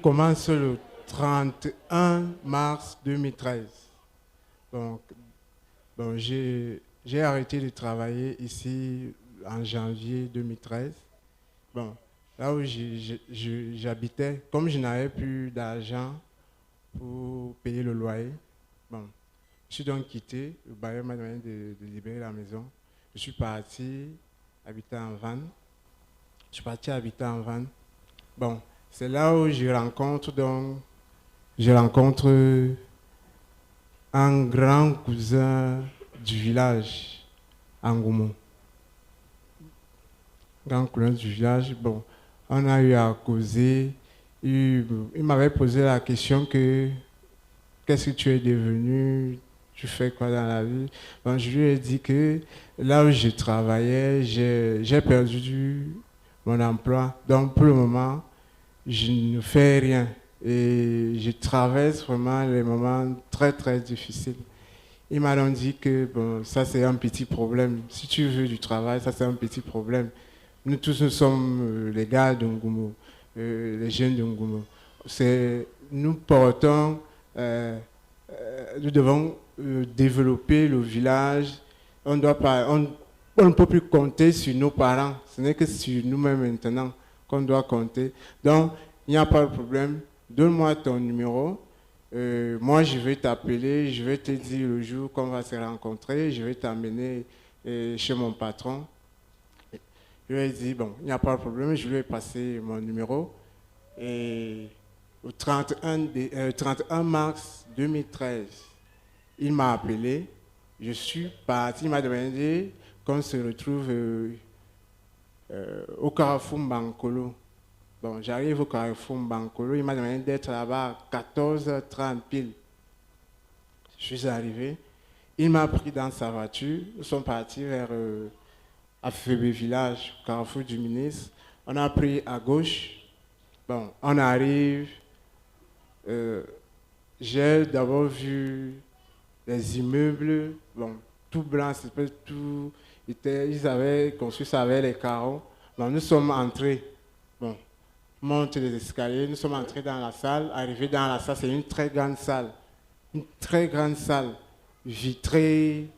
commence le 31 mars 2013. Donc, j'ai arrêté de travailler ici en janvier 2013. Bon, là où j'habitais, comme je n'avais plus d'argent pour payer le loyer, bon, je suis donc quitté. Le bailleur m'a demandé de libérer la maison. Je suis parti habiter en van. Je suis parti habiter en van. Bon, c'est là où je rencontre un grand cousin du village, Angoumo. Grand cousin du village, bon, on a eu à causer. Il m'avait posé la question que qu'est-ce que tu es devenu, tu fais quoi dans la vie? Bon, je lui ai dit que là où je travaillais, j'ai perdu mon emploi. Donc pour le moment, je ne fais rien. Et je traverse vraiment les moments très très difficiles. Il m'a donc dit que bon, ça c'est un petit problème. Si tu veux du travail, ça c'est un petit problème. Nous tous, nous sommes les gars de Ngoumo, les jeunes de Ngoumo. Nous portons, nous devons développer le village. On ne peut plus compter sur nos parents. Ce n'est que sur nous-mêmes maintenant qu'on doit compter. Donc, il n'y a pas de problème. Donne-moi ton numéro. Moi, je vais t'appeler. Je vais te dire le jour qu'on va se rencontrer. Je vais t'amener chez mon patron. Je lui ai dit, bon, il n'y a pas de problème. Je lui ai passé mon numéro. Et au 31 mars 2013, il m'a appelé. Je suis parti. Il m'a demandé qu'on se retrouve au Carrefour Mbankolo. Bon, j'arrive au Carrefour Mbankolo. Il m'a demandé d'être là-bas à 14h30 pile. Je suis arrivé. Il m'a pris dans sa voiture. Nous sommes partis vers Afébé Village, Carrefour du Ministre. On a pris à gauche. Bon, on arrive. J'ai d'abord vu les immeubles. Bon, tout blanc, tout. Ils avaient construit ça avec les carreaux. Bon, nous sommes entrés. Bon, monte les escaliers. Nous sommes entrés dans la salle. Arrivés dans la salle, c'est une très grande salle. Une très grande salle. Vitrée.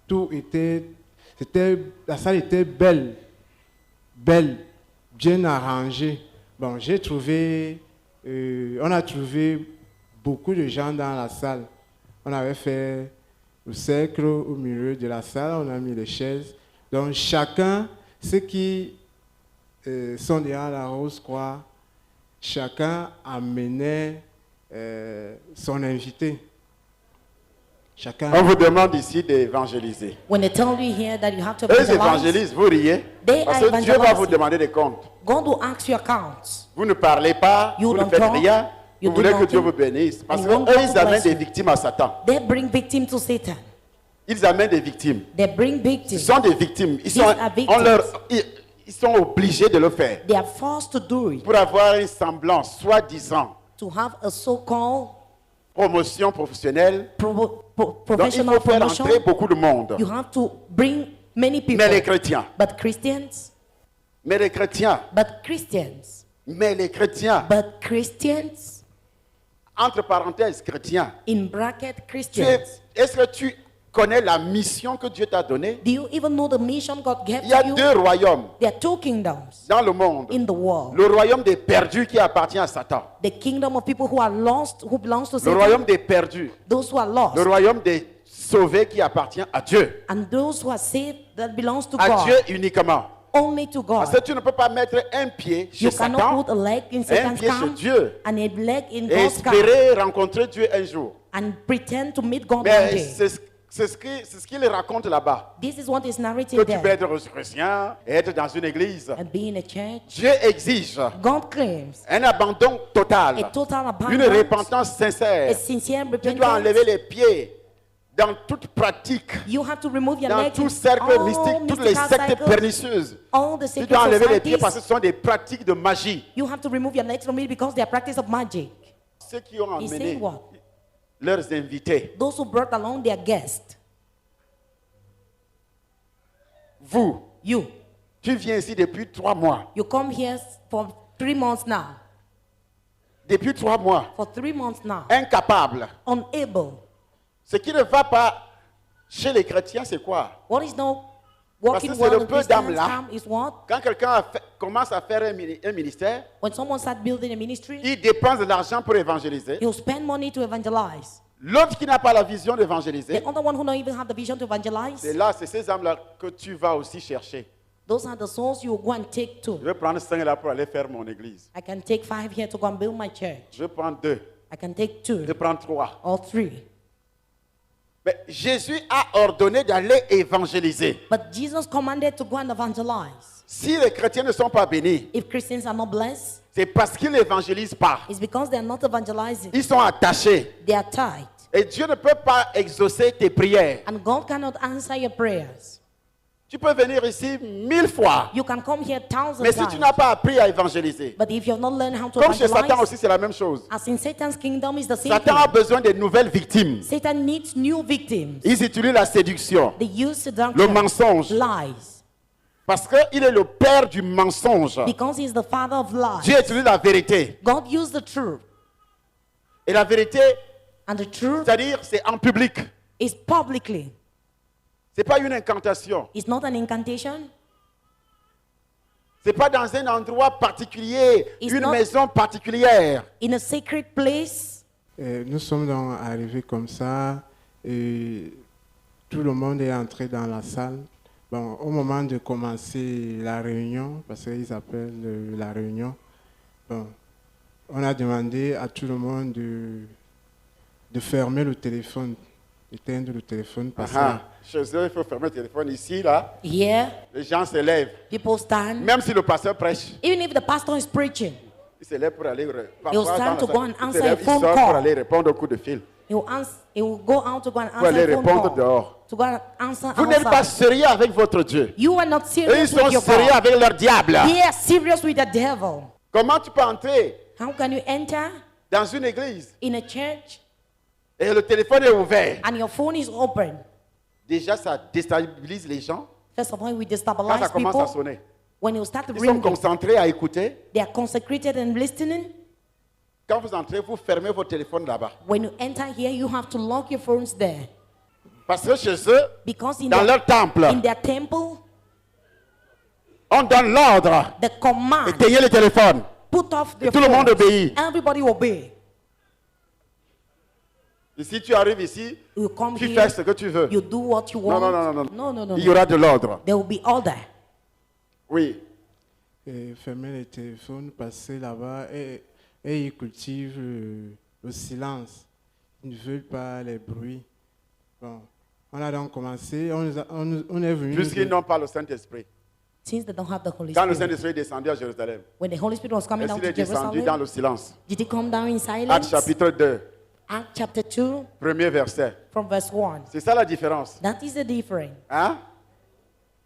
Tout était. La salle était belle. Belle. Bien arrangée. Bon, on a trouvé beaucoup de gens dans la salle. On avait fait le cercle au milieu de la salle, on a mis les chaises. Donc chacun, ceux qui sont derrière la Rose-Croix, chacun amenait son invité. On vous demande ici d'évangéliser. When they tell you here that you have to Eux evangelize, évangélisent, vous riez. they Parce are que Dieu va vous evangelizing. demander des comptes. God will ask you accounts. Vous ne parlez pas, You vous ne don't faites talk, rien. you Vous do voulez que nothing, Dieu vous bénisse. Parce and qu'eux, you want God to ils amènent bless des you. victimes à Satan. They bring victims to Satan. Ils amènent des victimes. They bring Ce victims. sont des victimes. These are victims. Ils sont obligés de le faire. They are forced to do it Pour avoir une semblance, soi-disant, to have a so-called promotion professionnelle. Donc il professional faut faire promotion. entrer beaucoup de monde. You have to bring many people. Mais les chrétiens, But Christians, mais les chrétiens, but Christians, mais les chrétiens, but Christians, entre parenthèses, chrétiens, in bracket Christians. est-ce que tu connais la mission que Dieu t'a donnée? Do you even know the mission God gave Il y a to you? deux royaumes There are two kingdoms dans le monde. in the world. Le royaume des perdus qui appartient à Satan. The kingdom of people who are lost, who belongs to Le Satan. royaume des perdus. Those who are lost. Le royaume des sauvés qui appartient à Dieu. And those who are saved that belongs to À God. Dieu uniquement. Only to God. Parce que tu ne peux pas mettre un pied chez You Satan, cannot put a leg in un Satan's pied chez camp Dieu and a leg in et God's camp espérer rencontrer Dieu un jour. and pretend to meet God one Mais day. c'est ce qu'il raconte là-bas. This is what is Que narrated tu peux there. être chrétien et être dans une église. And be in a church. Dieu exige God claims un abandon total, a total une abandon, repentance sincère. a sincere Tu dois enlever repentance. les pieds dans toute pratique, You have to remove your dans leg tout in cercle all mystique, toutes les mystical sectes cycles, pernicieuses. all the Tu sacred dois enlever les pieds parce que societies. ce sont des pratiques de magie. You have to remove your legs from it because they are practice of magic. Ceux qui ont He emmené said what? leurs invités, Those who brought along their guests. vous, You. tu viens ici depuis 3 mois. You come here for 3 months now. depuis 3 mois, for 3 months now, incapable. unable. Ce qui ne va pas chez les chrétiens, c'est quoi? What is not Parce que working c'est well le in peu d'âmes Christians' là. time is what? Quand quelqu'un commence à faire un ministère, When someone starts building a ministry, il dépense de l'argent pour évangéliser. he'll spend money to evangelize. L'autre qui n'a pas la vision d'évangéliser, The other one who don't even have the vision to c'est evangelize, là, c'est ces âmes-là que tu vas aussi chercher. those are the souls you will go and take Je to. vais prendre 5 là pour aller faire mon église. I can take 5 here to go and build my church. Je vais prendre 2. I can take Je 2 vais prendre 3. or 3. Mais Jésus a ordonné d'aller évangéliser. But Jesus commanded to go and evangelize. Si les chrétiens ne sont pas bénis, If Christians are not blessed, c'est parce qu'ils n'évangélisent pas. it's because they are not evangelizing. Ils sont attachés. They are tight. Et Dieu ne peut pas exaucer tes prières. And God cannot answer your prayers. Tu peux venir ici 1000 fois. You can come here thousands Mais si tu times. n'as pas appris à évangéliser, But if you have not learned how to comme chez Satan evangelize, aussi, c'est la même chose. as in Satan's kingdom is the same Satan a thing. besoin de nouvelles victimes. Satan needs new victims. Ils utilisent la séduction, They use le seduction, mensonge, lies, parce qu'il est le père du mensonge. because he's the father of lies. Dieu utilise la vérité. God used the truth, Et la vérité, and the truth c'est-à-dire, c'est en public. is publicly. Ce n'est pas une incantation. It's not an incantation. Ce n'est pas dans un endroit particulier, It's une not- maison particulière. In a sacred place, Nous sommes donc arrivés comme ça et tout le monde est entré dans la salle. Bon, au moment de commencer la réunion, parce qu'ils appellent la réunion, bon, on a demandé à tout le monde de fermer le téléphone, d'éteindre le téléphone parce Ah, chez eux, il faut fermer le téléphone. Ici, là, here, les gens se lèvent. people stand. Même si le pasteur prêche, Even if the pastor is preaching, il se lève pour aller. He'll stand to go and il se answer lève, a il phone sort call. pour aller répondre au coup de fil. he will go out to go and Pour aller answer a phone répondre call. dehors. To go and answer Vous n'êtes pas outside. sérieux avec votre Dieu. You are not Eux, ils serious sont with your sérieux God. avec leur diable. They are serious with the devil. Comment tu peux entrer How can you enter dans une église in a church et le téléphone est ouvert? and your phone is open? Déjà, ça déstabilise les gens First of all, we quand ça destabilize commence à people. sonner. When you start Ils sont ringing, concentrés à écouter. they are consecrated and listening. Quand vous entrez, vous fermez votre téléphone là-bas. When you enter here, you have to lock your phones there. Parce que chez eux, Because in, dans their, leur temple, in their temple, on donne l'ordre. the command, Éteignez le téléphone. put off the tout le monde obéit. Everybody obey. Et si tu arrives ici, You come tu here, fais ce que tu veux. you do what you Non, want. non, non, non. No. Il y aura de l'ordre. There will be order. Oui. et fermer le téléphone, passer là-bas et ils cultivent le silence. Ils ne veulent pas les bruits. Bon, on a donc commencé, on est venu. Puisqu'ils n'ont pas le Saint-Esprit. Since they don't have the Holy Quand le Spirit. Saint-Esprit est descendu à Jérusalem, When the Holy Spirit was coming est-ce down qu'il to est descendu dans Jerusalem, le silence? did he come down in Actes silence? chapitre 2, Acts chapter 2, premier verset. from verse 1. C'est ça la différence. That is the difference. Hein?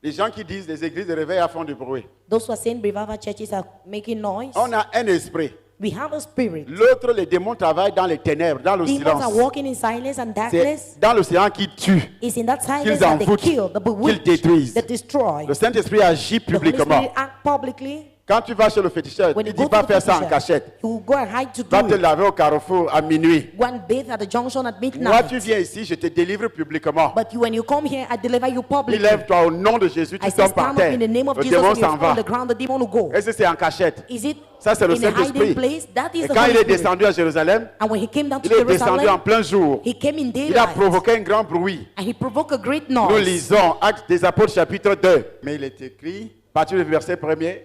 Les gens qui disent les églises de réveil font du bruit. Those who are saying revival churches are making noise. On a un esprit. We have a spirit. L'autre, les démons travaillent dans les ténèbres, dans le Demons silence. are walking in silence and darkness. C'est dans le silence qu'ils tuent. It's in that silence Qu'ils that they envoûtent, kill, the bewitch, qu'ils détruisent. that destroy. Le Saint-Esprit agit The Holy publiquement. Spirit act publicly. Quand tu vas chez le féticheur, When il you dit go pas to the faire ça en physician, cachette. you will go and hide to Va do te it. laver au carrefour à minuit. Go and bathe at the junction at Moi, midnight. tu viens ici, je te délivre publiquement. But when you come here, I deliver you publicly. Lève-toi au nom de Jésus, I tu say tombes par stand up terre. in the name of Le Jesus démon and you s'en fall va. on the ground, the demon will go. Est-ce que c'est en cachette? Is it Ça, c'est le in a hiding Saint-Esprit. place? That is Et the quand Holy il est Spirit. descendu à Jérusalem, And when he came down to il est descendu en Jerusalem, plein jour. he came in Il a daylight. provoqué un grand bruit. And he provoked a great Nous noise. lisons Actes des Apôtres chapitre 2. Mais il est écrit, à partir du verset 1er,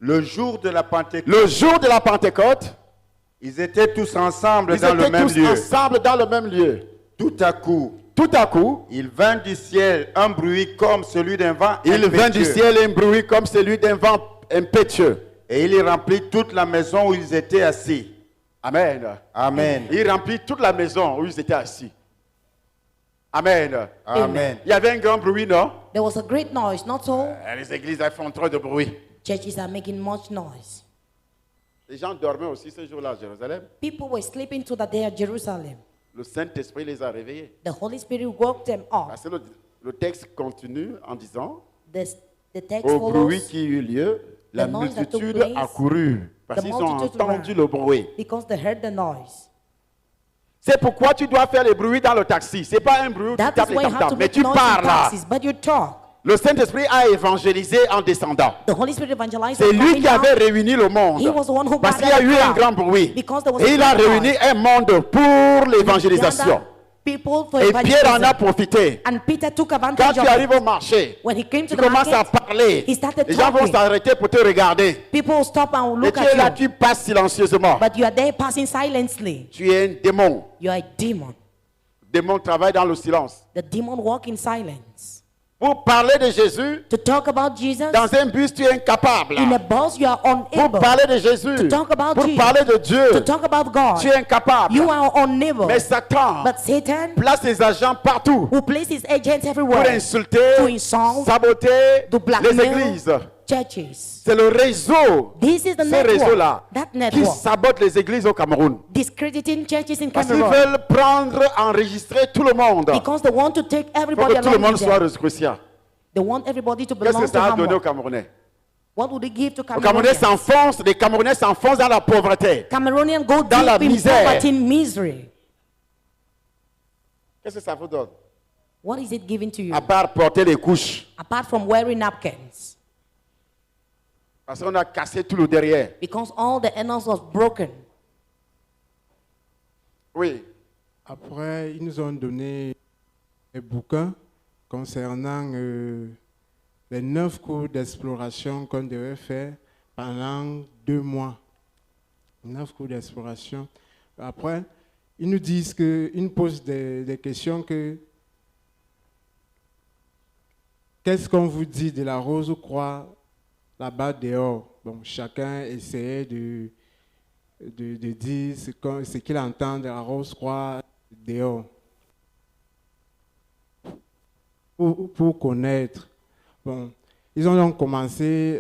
Le jour de la Pentecôte, le jour de la Pentecôte, ils étaient tous ensemble ils dans le étaient même tous lieu. ensemble dans le même lieu. Tout à coup, Tout à coup, il vint du ciel un bruit comme celui d'un vent il vint du impétueux. ciel un bruit comme celui d'un vent impétueux. Et il y remplit toute la maison où ils étaient assis. Amen. Amen. Il remplit toute la maison où ils étaient assis. Amen. Amen. Il y avait un grand bruit, non? There was a great noise, not so? Les églises elles font trop de bruit. Churches are making much noise. Les gens dormaient aussi ce jour-là à Jérusalem. People were sleeping to that day at Jerusalem. Le Saint-Esprit les a réveillés. The Holy Spirit woke them up. Parce que le texte continue en disant, The text au bruit follows. qui eut lieu, la The noise that took multitude place. accourut. Parce The qu'ils ont multitude entendu ran le bruit. because they heard the noise. C'est pourquoi tu dois faire le bruit dans le taxi. C'est pas un bruit où tu That tapes is les why you have to tam-tams, mais make tu noise parles in là. taxis, but you talk. Le Saint-Esprit a évangélisé en descendant. The Holy Spirit evangelized. C'est by lui coming qui avait down. réuni le monde. He was the one who Parce qu'il y a gathered eu the un crowd. grand bruit. Because there was Et a il a great réuni noise. un monde pour l'évangélisation. Gathered people for Et Pierre en a evangelism. profité. And Peter took Quand advantage tu of arrives it. au marché, When he came to tu the commences à market, parler. he started Les gens vont talking. s'arrêter pour te regarder. People stop and Et look tu es là, at you. tu passes silencieusement. But you are there passing silently. Tu es un démon. You are a demon. Démon travaille dans le silence. The demon walk in silence. Pour parler de Jésus, To talk about Jesus, dans un bus, tu es incapable. in a bus you are Pour unable. parler de Jésus, To talk about pour Jesus. parler de Dieu, To talk about God, tu es incapable. you are unable. Mais Satan But Satan, place ses agents partout who places agents pour everywhere insulter, to insult, saboter to les blackmail églises. churches. C'est le réseau, This is the ce network, réseau-là, that qui network, sabote les églises au Cameroun. discrediting churches in Parce qu'ils Cameroon veulent prendre, enregistrer tout le monde. because they want to take Pour everybody que tout le along monde with soit them. chrétien. They want everybody to Qu'est-ce belong que to ça a donné aux Hamon. Camerounais? What would they give to Les Camerounais Cameroonians? les Camerounais s'enfoncent dans la pauvreté. Cameroonians go Dans la deep in misère. poverty and misery. Qu'est-ce que ça vous donne? What is it giving to you? À part porter les couches. Apart from wearing napkins. Parce qu'on a cassé tout le derrière. Because all the annals was broken. Oui. Après, ils nous ont donné un bouquin concernant les 9 cours d'exploration qu'on devait faire pendant 2 mois. 9 cours d'exploration. Après, ils nous disent ils nous posent des questions que qu'est-ce qu'on vous dit de la rose croix là-bas dehors? Bon, chacun essayait de dire ce qu'il entend de la rose croix dehors. Pour connaître. Bon, ils ont donc commencé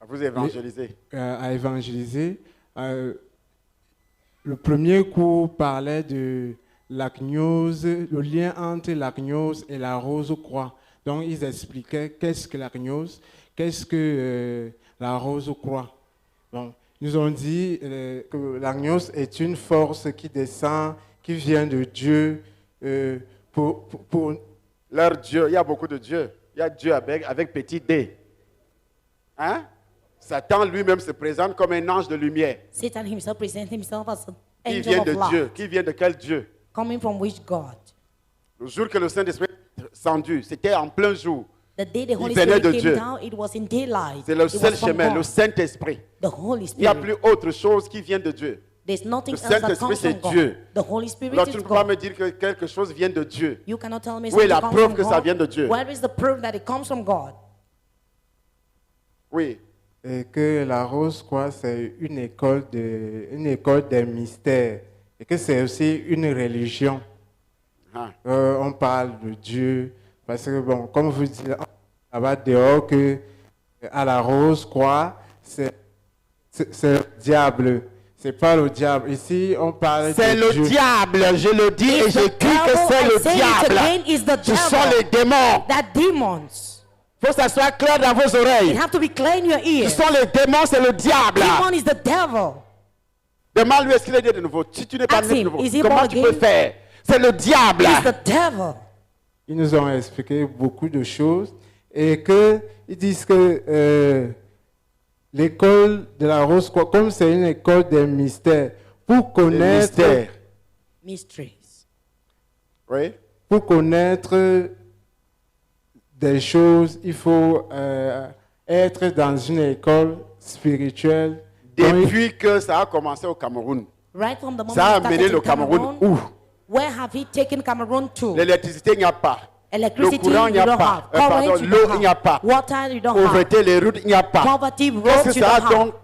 À vous évangéliser. à évangéliser. Le premier cours parlait de l'acgnose, le lien entre l'acgnose et la rose croix. Donc, ils expliquaient qu'est-ce que l'acgnose, qu'est-ce que la rose croix. Bon, ils nous ont dit que l'agnose est une force qui descend, qui vient de Dieu pour Leur Dieu, il y a beaucoup de dieux. Il y a Dieu avec petit d. Hein? Satan lui-même se présente comme un ange de lumière. Satan himself presents himself as an Qui angel vient of de light. Dieu. Qui vient de quel Dieu? Coming from which God? Le jour que le Saint-Esprit est descendu, c'était en plein jour. The day the Holy venait Spirit de came Dieu. down, it was in daylight. C'est le It seul was from chemin, God. le Saint-Esprit. The Holy Il n'y a Spirit. plus autre chose qui vient de Dieu. There's nothing Le else that Saint-Esprit, comes c'est from God. Dieu. The Holy Spirit Alors tu is ne peux pas God. me dire que quelque chose vient de Dieu. You cannot tell me Où est something la comes preuve from que ça God. vient de Dieu? Where is the proof that it comes from God? Oui. et que la rose croix c'est une école des mystères et que c'est aussi une religion. Ah. On parle de Dieu parce que bon, comme vous dites là-bas dehors que à la rose croix c'est le diable. C'est pas le diable. Ici, on parle C'est de le Dieu. diable, je le dis et It's the j'écris que devil, c'est I le say it again, diable. is the Ce sont devil. les démons. That demons. Faut que ça soit clair dans vos It oreilles. have to be clear in your Ce ears. sont les démons, c'est le diable. Demon is the devil. Demande-lui est-ce qu'il est né de nouveau. Si tu n'es pas Ask né de him, nouveau, is he comment born tu peux again? faire? C'est le diable. It's the devil. Ils nous ont expliqué beaucoup de choses et qu'ils disent que l'école de la rose croix, comme c'est une école des mystères, pour connaître, mystères. Mysteries. Oui. pour connaître des choses, il faut être dans une école spirituelle. Donc, Depuis que ça a commencé au Cameroun, Right from the moment ça a it started amené le in Cameroun où? where have he taken Cameroon to? L'électricité, il n'y a pas. Electricity, Le courant, il n'y you a don't pas. have. Current, Pardon, you l'eau, don't il n'y a have. pas. Water, you don't have. Pauvreté, les routes, il n'y a pas. Poverty, Qu'est-ce roads, que you ça a don't have. donc?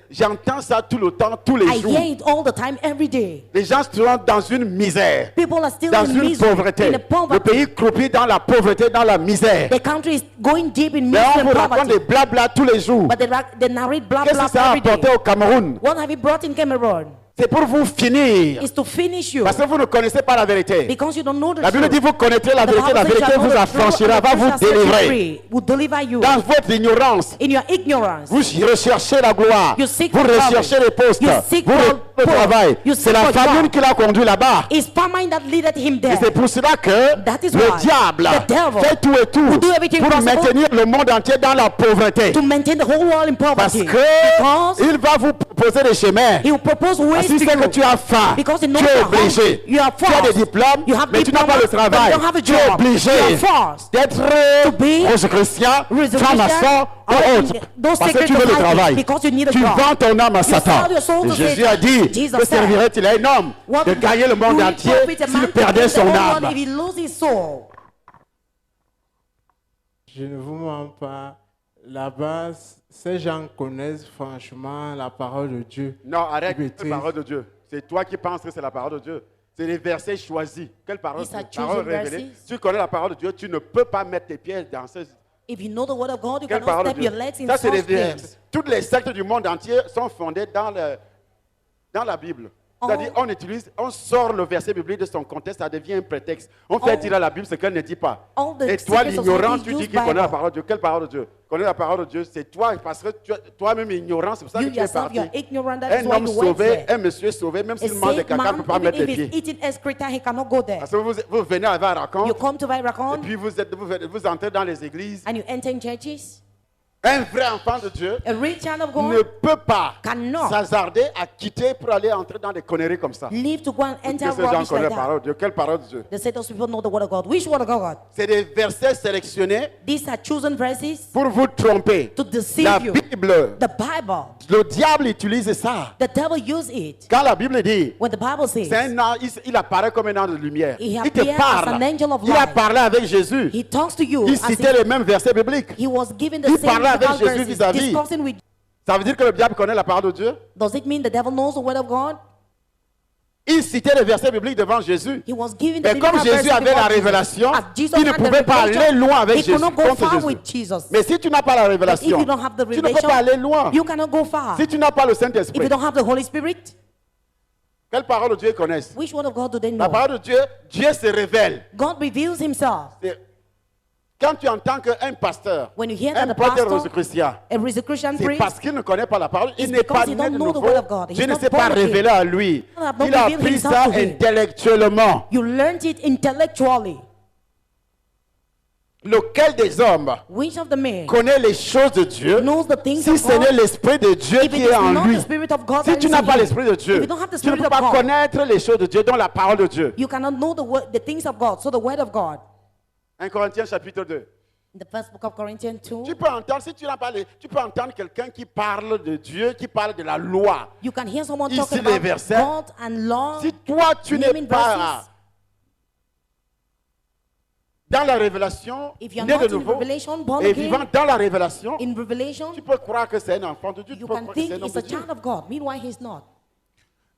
J'entends ça tout le temps, tous les I jours. hear it all the time, every day. Les gens sont dans une misère, People are still dans in une misery, pauvreté. in the Le poverty. pays croupit dans la pauvreté, dans la misère. The country is going deep in Mais misery on and vous raconte poverty. des blabla tous les jours. But they narrate blah Qu'est-ce blah que ça a every day. apporté au Cameroun? What have you brought in Cameroon? C'est pour vous finir. It's to finish you. Parce que vous ne connaissez pas la vérité. Because you don't know the La Bible dit truth. vous connaîtrez la The vérité, la Bible says vérité you vous know the truth, affranchira, and the va truth vous shall set you délivrer. free, will deliver you. Dans votre ignorance, In your ignorance, vous recherchez la gloire, You seek vous for recherchez glory. les postes, You seek vous for recherchez le power. travail. You C'est seek la for famine job. qui l'a conduit là-bas. it's famine that leadeth him Et there. c'est pour cela que That is le why diable the devil fait tout et tout will do everything pour possible maintenir le monde entier dans la pauvreté. To maintain the whole world in Parce poverty. que il va vous proposer des chemins. He will propose ways S'il to sait que you. tu as faim, Because he tu knows es you are obligé. hungry, you are Tu as des forced. diplômes, You have mais tu n'as pas diploma, le travail. but you don't have a Tu es job. obligé You are forced d'être be rose-chrétien, Rose-Christian, franc-maçon or ou in autre. those Parce que secret tu veux le societies, travail. because you need a Tu job. vends ton âme à Satan. sell your soul Et to Jésus Satan. a dit Jesus que said, servirait-il à un homme What de gagner le monde will it entier profit a s'il man to perdait gain the son whole world âme? if he loses his soul? Je ne vous mens pas. Là-bas, ces gens connaissent franchement la parole de Dieu. Non, arrête, Ils la maîtrisent. parole de Dieu. C'est toi qui penses que c'est la parole de Dieu. C'est les versets choisis. Quelle parole? These are Parole chosen révélée. verses. Tu connais la parole de Dieu, tu ne peux pas mettre tes pieds dans ce... If you know the word of God, you Quelle cannot parole de step Dieu? your legs in Ça, c'est such des things. versets. Toutes les sectes du monde entier sont fondées dans la Bible. C'est-à-dire, on sort le verset biblique de son contexte, ça devient un prétexte. On fait dire à la Bible ce qu'elle ne dit pas. All the Et toi, secret l'ignorant, societies tu dis use qu'il connaît la Bible. parole de Dieu. Quelle parole de Dieu? Connaît la parole de Dieu, c'est toi, parce que toi-même ignorant, c'est pour ça You que tu es yourself, parti. you are ignorant. That is Un why homme you went sauvé, there. un monsieur sauvé, même A s'il mange des saved caca, ne peut man, pas even mettre les if he's pieds. eating excreta, he cannot go there. Parce que vous venez à Varacon, You come to et Vairacon puis vous entrez dans les églises. and you enter in churches. Un vrai enfant de Dieu A real child of ne God peut pas cannot s'hasarder à quitter pour aller entrer dans des conneries comme ça. live to go and enter Que ces gens rubbish connaissent like la that. parole de Dieu. Quelle parole de Dieu? They say those people know the word of God. Which word of God? C'est des versets sélectionnés These are chosen verses pour vous tromper. to deceive La you. Bible, The Bible, le diable utilise ça. the devil use it. Quand la Bible dit, When the Bible c'est says un ange, il apparaît comme un ange de lumière. He Il te appears as parle. an angel of Il a light. parlé avec Jésus. He talks to you Il as citait if les mêmes versets bibliques. he was given the Il same parlait avec biblical Jésus verses, vis-à-vis. discussing with. Ça veut dire que le diable connaît la parole de Dieu? Does it mean the devil knows the word of God? Il citait les versets bibliques devant Jésus. He was given the Mais comme biblical Jésus verses avait before la Jesus. révélation, As Jesus il ne had the pouvait pas revelation, aller loin avec he could Jésus, not go contre far Jésus. with Jesus. Mais si tu n'as pas la But if révélation, you don't have the tu ne peux pas aller revelation, loin. you cannot go far. Si tu n'as pas le If Saint-Esprit, you don't have the Holy Spirit, quelle parole de Dieu ils connaissent? which word of God do they La know? parole de Dieu, Dieu se révèle. God reveals himself. C'est- Quand tu entends qu'un pasteur, When you hear un that the prêtre pastor, chrétien, a Christian c'est priest, parce qu'il ne connaît pas la parole. Il It's n'est pas because he né don't de know the nouveau. word of God. He's Dieu ne not s'est pas born again. révélé à lui. God has not Il a revealed appris himself ça to him. intellectuellement. you learned it intellectually. Lequel des hommes Which of the men connaît les choses de Dieu knows the things si of ce n'est God? l'Esprit de Dieu If it qui is est en not lui? the Spirit of God Si that tu is n'as in pas him, l'Esprit de Dieu, if you don't have the tu ne Spirit peux of pas God, connaître les choses de Dieu, dont la parole de Dieu. you cannot know the things of God. So the word of God. 1 Corinthiens chapitre 2. In the first book of Corinthians 2, Tu peux entendre, si tu n'as pas tu peux entendre quelqu'un qui parle de Dieu, qui parle de la loi. you can hear someone Ici, talking les about versets. God and law. Si toi, tu n'es naming pas verses. dans la révélation, If you're né not de in nouveau, revelation, born et again, vivant dans la révélation, in revelation, tu peux croire que c'est un enfant de Dieu, tu you peux can croire que think c'est un homme it's de a Dieu. child of God. Meanwhile, he's not.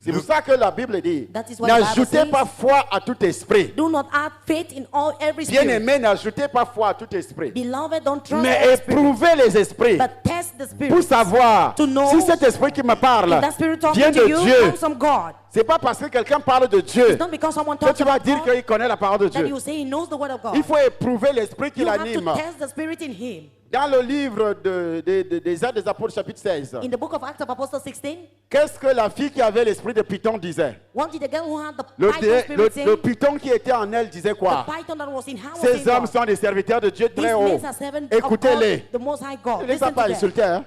C'est pour ça que la Bible dit, That is what the Bible n'ajoutez says. pas foi à tout esprit. Do not add faith in every spirit. Bien-aimé, n'ajoutez pas foi à tout esprit. Beloved, don't trust Mais every spirit, éprouvez les esprits but test the spirit. pour savoir To know si cet esprit qui me parle if that spirit talking vient to de you Dieu. comes from God. C'est pas parce que quelqu'un parle de Dieu It's not because someone que talks tu vas about dire God qu'il connaît la parole de that Dieu. you say he knows the word of God. Il faut éprouver l'esprit qui You have to l'anime. test the spirit in him. Dans le livre des Actes des Apôtres, chapitre 16, In the book of Acts of Apostles 16, qu'est-ce que la fille qui avait l'esprit de Python disait? what did the girl who had the Le, python spirit say? le Python qui était en elle disait quoi? The python that was in her was Ces saying hommes what? sont des serviteurs de Dieu These très hauts. men are servants of Écoutez-les. God, the Most High God. Il ne les a Listen pas to them. insultés, hein?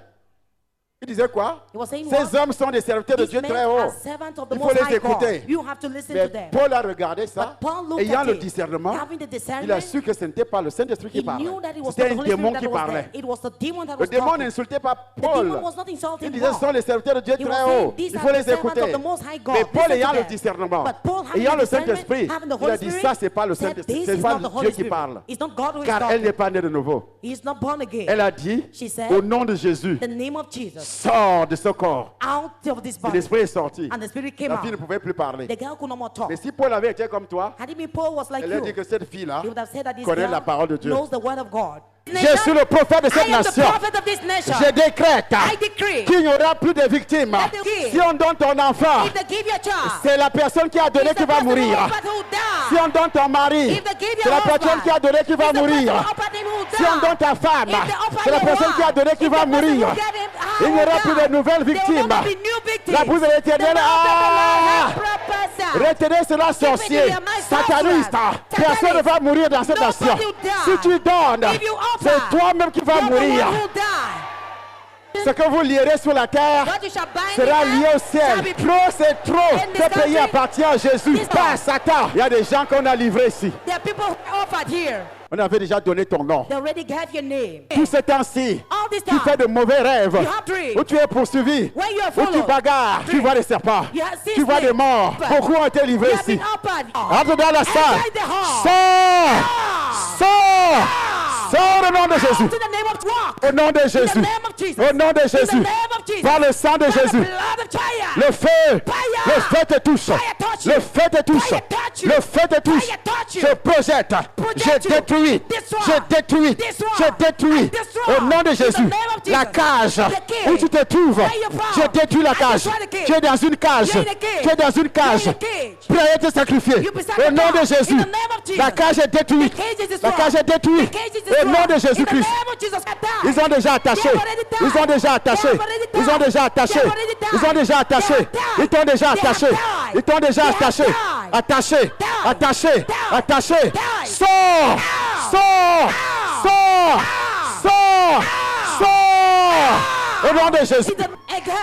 Il disait quoi? He was saying what? Ces hommes sont des serviteurs de These Dieu men très are hauts. servants of the Il faut Most les High God. écouter. You have to listen Mais to them. Paul a regardé ça, But Paul looked ayant at le it, discernement, having the il a discernment, su que ce n'était pas le Saint-Esprit qui he parlait. knew that it was C'était not the un Holy démon Spirit qui that was parlait. there. It was the demon that Le was démon talking. n'insultait pas The Paul. demon was not insulting Il disait, ce Paul. sont les serviteurs de Dieu He was très saying, hauts. these Il are faut the les servants écouter. of the Most High God. Mais Paul Listen ayant to le them. discernement, But Paul having ayant the le discernment, Saint-Esprit, having the il Holy a dit, Spirit, ça c'est pas le said, Saint-Esprit, this c'est is pas not the Dieu Holy qui Spirit. parle. It's not God who is Car elle n'est talking. pas née de nouveau. He is not born again. Elle a dit, She said, au nom de Jésus, the name of Jesus, sors de ce corps. out of this Et body. l'Esprit est sorti. And the Spirit came La fille ne out. pouvait plus parler. The girl could no more talk. Mais si Paul avait été comme toi, Had it been Paul was like elle a dit you, que cette fille-là he would have said that this connaît la girl parole de Dieu. knows the word of God. Je suis le prophète de cette I am the nation. prophet of this nation. Je décrète I decree qu'il n'y aura plus de victimes. that the- Si on donne ton enfant, if they give you a child, c'est la personne qui a donné it's qui the va person mourir. who died. Si on donne ton mari, If they give you c'est la a personne husband, qui a donné qui va it's the person mourir. who offered him who Si on died. donne ta femme, If they offer c'est la your personne qui a wife, donné qui it's va the person mourir. who gave him her Il n'y aura who plus de died. nouvelles There will victimes. not be new victims. La bouse de l'Éternel, The mouth of the Lord ah! has prophesied. Retenez cela, sorcier, Keep it in your mind, sataniste. sorceress, Personne ne va mourir dans cette Nobody nation. will die. Si tu donnes, If you offer, c'est toi-même qui vas you're the one mourir. who died. Ce que vous lierez sur la terre What you shall bind sera in lié au earth ciel. shall be Trop, c'est trop. In this Ce pays country, appartient à Jésus, this pas à land. Satan. Il y a des gens qu'on a livrés ici. There are people who are offered here. On avait déjà donné ton nom. They already gave your name. Tout ce temps-ci, All this tu fais time, de mauvais rêves. you have dreams. Où tu es poursuivi. When you are Où tu followed, bagarres. Tu vois des serpents. You have seen Tu vois des snakes. morts. But Beaucoup ont été livrés you have ici. been offered. Entre dans la salle. Enter the hall. Sors. Sors. Sors au nom de Jésus. To the name of walk. Au nom de In the Jésus. name of Jesus. Au nom de In the Jésus. name of Jesus. Par le sang de By the Jésus. blood of fire. Le feu. Fire. Le feu te touche. Fire touch you. Le feu te touche. Fire touch you. Le feu te touche. Fire touch you. Je projette. Project Je you. détruis. Destroy. Je détruis. Destroy. Je détruis. Destroy. Au nom de In the Jésus. name of Jesus. La cage The cage. où tu te trouves. Where you found. Je détruis la I cage. destroy the cage. Tu es dans une cage. You're in a cage. Tu es dans une cage. You're in a cage. Prêt à être sacrifié. You be Au nom de sacrificed. Jésus. In the name of Jesus. La cage est détruite. The cage is La destroyed. cage est détruite. The cage is Au destroyed. nom de In the Jésus-Christ. name of Jesus, I die. Ils ont déjà attaché. They have already died. Ils ont déjà attaché. They have already died. Ils ont déjà attaché. They have already died. Ils ont déjà attaché. They have died. Ils t'ont déjà They have attaché. died. Ils t'ont déjà They have attaché. died. Attaché. Died. Attaché. Died. Attaché. Died. Sors. Out. Sors. Out. Sors. Out. Sors. Out. Sors. Au nom de Jésus.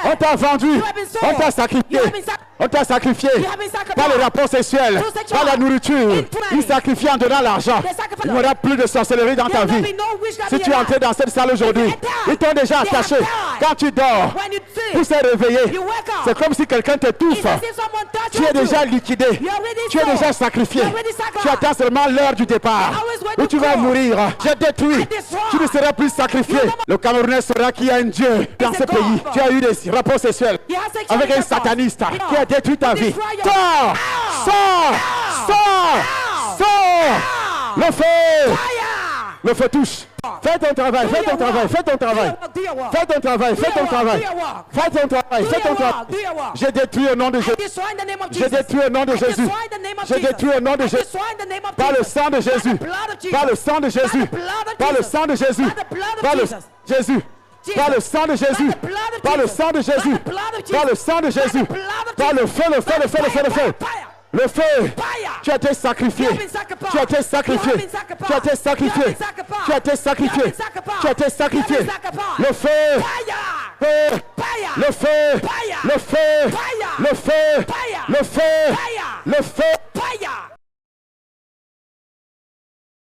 On t'a vendu. You have been sold. On t'a sacrifié. You have been On t'a sacrifié You have been sacrificed. par les rapports sexuels, Through sexual par la nourriture. influence. Ils sacrifient en donnant l'argent. They sacrifice. Il n'y aura plus de sorcellerie dans ta There will vie. be no witchcraft Si in tu es your entré life. dans cette salle aujourd'hui, If you enter, ils t'ont déjà they have attaché. died. Quand tu dors, When you pour sleep, se réveiller, you wake up. c'est comme si quelqu'un te It's touffe. as if someone touched Tu es you. déjà liquidé. You're already Tu es sold. déjà sacrifié. You're already sacrificed. Tu attends seulement l'heure du départ Always when où you tu vas go. mourir. Je détruis. I destroy. Tu ne seras plus sacrifié. You know- Le Camerounais saura qu'il y a un Dieu dans It's ce a God. pays. Tu as eu des rapports sexuels You have sexual avec un intercourse. sataniste Yeah. qui a détruit ta vie. Destroy your- Sors! Ow! Sors! Ow! Sors! Ow! Sors! Ow! Le feu! Fire! Le feu touche. Fais ton travail, fais ton travail, fais ton travail. Do your work. Fais ton travail, fais ton travail. Do your work. Fais ton travail, Do fais ton your travail. work. Do your work. J'ai détruit au nom de I Jésus. destroy in the name of J'ai Jesus. détruit au nom de I Jésus. destroy in the name of J'ai Jesus. détruit au nom de I Jésus. destroy in the name of Par le Jesus. sang de By Jésus. the blood of Jesus. Par le sang de Jésus. By the blood of Par le Jesus. sang de Jésus. By the blood of Par le Jesus. Jésus. Jesus. Par le sang de Jésus. By the blood of Par le Jesus. sang de By Jésus. the blood of Par le Jesus. sang de By the Jésus. blood of Par le Jesus. feu, le feu, le feu, le feu, le feu. Fire. Le feu. Fire. Tu as été sacrifié. You have been sacrificed. Tu as été You sacrifié. have been sacrificed. Tu as été sacrifié. You have been sacrificed. Tu as été sacrifié. You have been sacrificed. Tu as été You sacrifié. have been sacrificed. Le feu. Fire. Feu. Fire. Le feu. Fire. Le feu. Fire. Le feu. Fire. Le feu. Fire. Le feu. Fire.